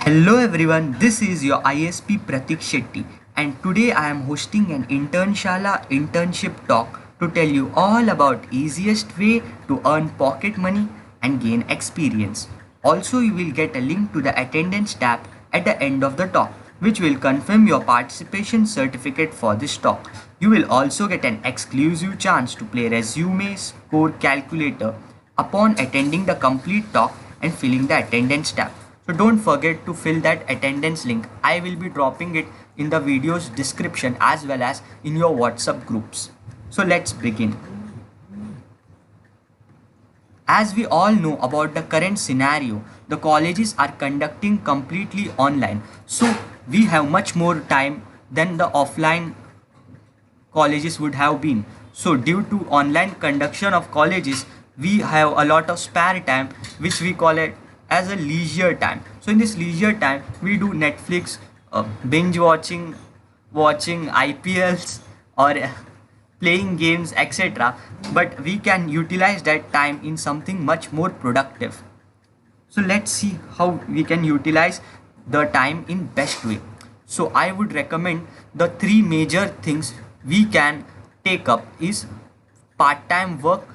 Hello everyone, this is your ISP Pratik Shetty, and today I am hosting an Internshala internship talk to tell you all about easiest way to earn pocket money and gain experience. Also, you will get a link to the attendance tab at the end of the talk, which will confirm your participation certificate for this talk. You will also get an exclusive chance to play resume score calculator upon attending the complete talk and filling the attendance tab. So don't forget to fill that attendance link. I will be dropping it in the video's description as well as in your WhatsApp groups. So let's begin. As we all know about the current scenario, the colleges are conducting completely online. So we have much more time than the offline colleges would have been. So due to online conduction of colleges, we have a lot of spare time which we call it as a leisure time. So in this leisure time, we do Netflix, binge watching IPLs or playing games, etc. But we can utilize that time in something much more productive. So let's see how we can utilize the time in best way. So I would recommend the three major things we can take up is part-time work,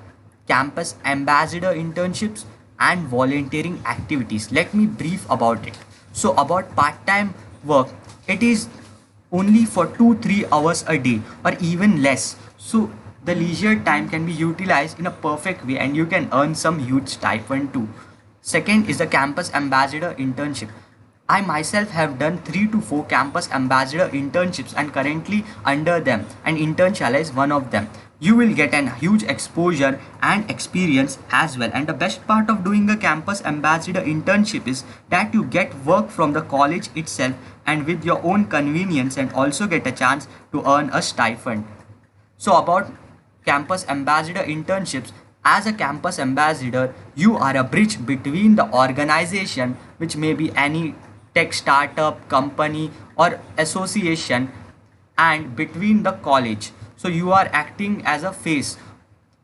campus ambassador internships and volunteering activities. Let me brief about it. So about part-time work, it is only for 2-3 hours a day or even less. So the leisure time can be utilized in a perfect way and you can earn some huge stipend too. Second is the campus ambassador internship. I myself have done 3 to 4 campus ambassador internships and currently under them, and Internshala is one of them. You will get an huge exposure and experience as well. And the best part of doing a campus ambassador internship is that you get work from the college itself and with your own convenience, and also get a chance to earn a stipend. So about campus ambassador internships, as a campus ambassador, you are a bridge between the organization, which may be any tech startup, company or association, and between the college. So you are acting as a face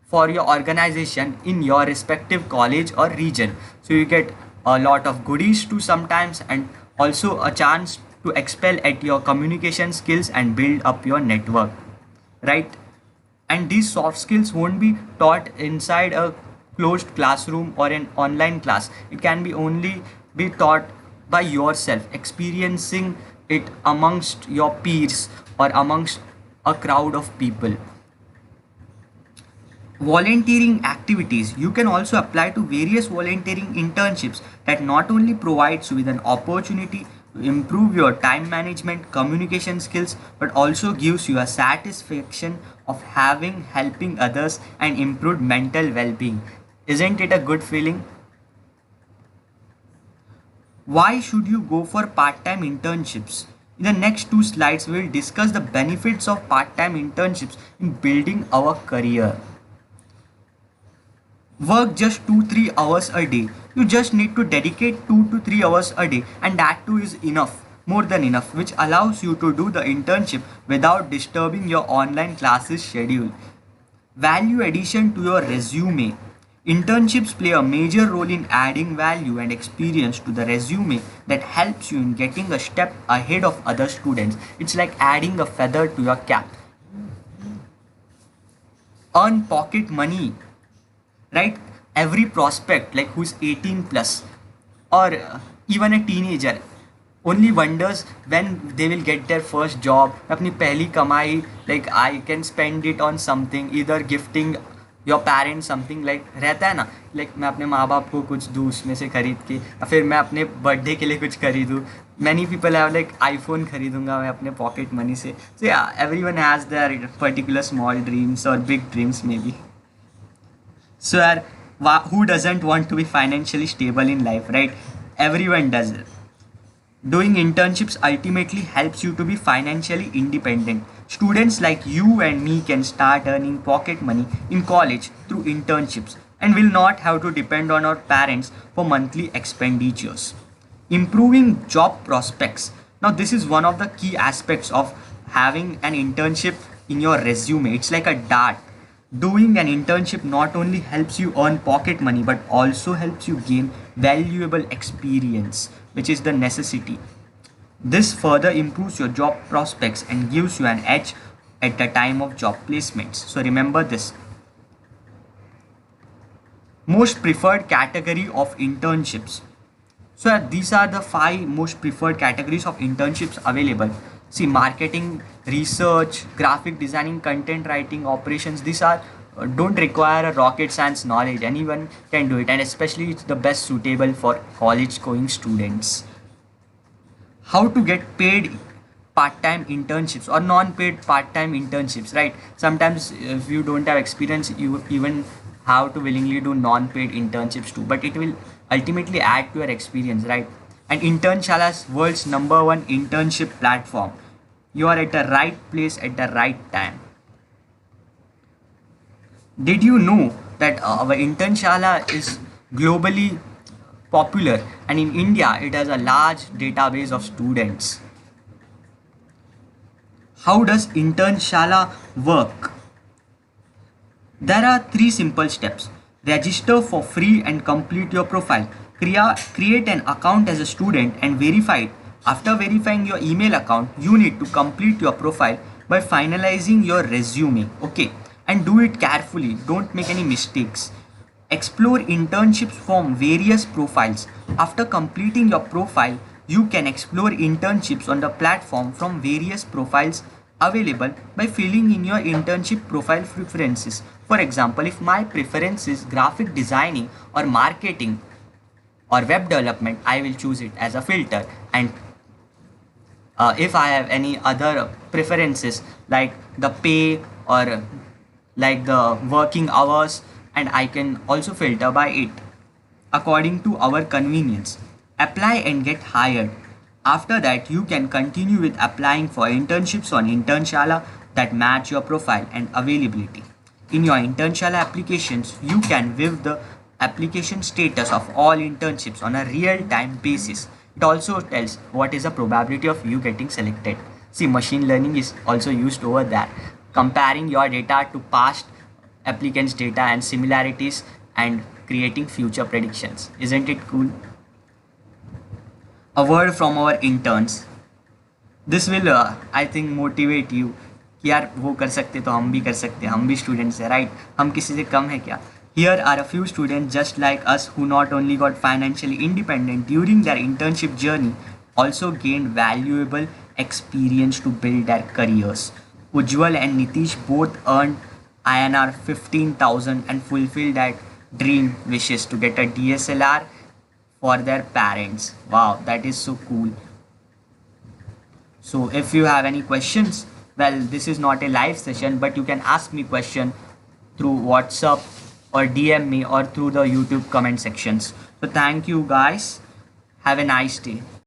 for your organization in your respective college or region. So you get a lot of goodies too sometimes, and also a chance to excel at your communication skills and build up your network, right? And these soft skills won't be taught inside a closed classroom or an online class. It can be only be taught by yourself, experiencing it amongst your peers or amongst a crowd of people. Volunteering activities, you can also apply to various volunteering internships that not only provides you with an opportunity to improve your time management communication skills, but also gives you a satisfaction of having helping others and improved mental well-being. Isn't it a good feeling? Why should you go for part-time internships? In the next two slides, we will discuss the benefits of part-time internships in building our career. Work just 2-3 hours a day. You just need to dedicate 2 to 3 hours a day, and that too is enough, more than enough, which allows you to do the internship without disturbing your online classes schedule. Value addition to your resume. Internships play a major role in adding value and experience to the resume that helps you in getting a step ahead of other students. It's like adding a feather to your cap. Earn pocket money, right? Every prospect like who's 18 plus or even a teenager only wonders when they will get their first job. अपनी पहली कमाई, like I can spend it on something, either gifting your parents something, like रहता है ना, like मैं अपने माँ बाप को कुछ दूँ उसमें से खरीद के, या फिर मैं अपने बर्थडे के लिए कुछ खरीदूँ. Many people have like iPhone खरीदूँगा मैं अपने pocket money से. So yeah, everyone has their particular small dreams or big dreams maybe. So यार, who doesn't want to be financially stable in life, right? Everyone does it. Doing internships ultimately helps you to be financially independent. Students like you and me can start earning pocket money in college through internships and will not have to depend on our parents for monthly expenditures. Improving job prospects. Now, this is one of the key aspects of having an internship in your resume. It's like a dart. Doing an internship not only helps you earn pocket money but also helps you gain valuable experience. which is the necessity. This further improves your job prospects and gives you an edge at the time of job placements. So remember this. Most preferred category of internships. So these are the 5 most preferred categories of internships available. See, marketing, research, graphic designing, content writing, operations. These are don't require a rocket science knowledge. Anyone can do it, and especially it's the best suitable for college going students. How to get paid part-time internships or non-paid part-time internships, right? Sometimes if you don't have experience, you even have to willingly do non-paid internships too, but it will ultimately add to your experience, right? And Internshala is world's #1 internship platform. You are at the right place at the right time. Did you know that our Internshala is globally popular, and in India it has a large database of students? How does Internshala work? There are 3 simple steps. Register for free and complete your profile. Create an account as a student and verify it. After verifying your email account, you need to complete your profile by finalizing your resume. Okay, and do it carefully. Don't make any mistakes. Explore internships from various profiles. After completing your profile, you can explore internships on the platform from various profiles available by filling in your internship profile preferences. For example, if my preference is graphic designing or marketing or web development, I will choose it as a filter. And if I have any other preferences like the pay or like the working hours, and I can also filter by it according to our convenience. Apply and get hired. After that, you can continue with applying for internships on Internshala that match your profile and availability. In your Internshala applications, you can view the application status of all internships on a real-time basis. It also tells what is the probability of you getting selected. See, machine learning is also used over there, comparing your data to past applicants' data and similarities and creating future predictions. Isn't it cool? A word from our interns. This will I think motivate you कि यार वो कर सकते तो हम भी कर सकते, हम भी students हैं, right? हम किसी से कम है क्या? Here are a few students just like us who not only got financially independent during their internship journey, also gained valuable experience to build their careers. Ujjwal and Nitish both earned INR 15,000 and fulfilled their dream wishes to get a DSLR for their parents. Wow, that is so cool. So if you have any questions, well, this is not a live session, but you can ask me question through WhatsApp or DM me or through the YouTube comment sections. So thank you guys. Have a nice day.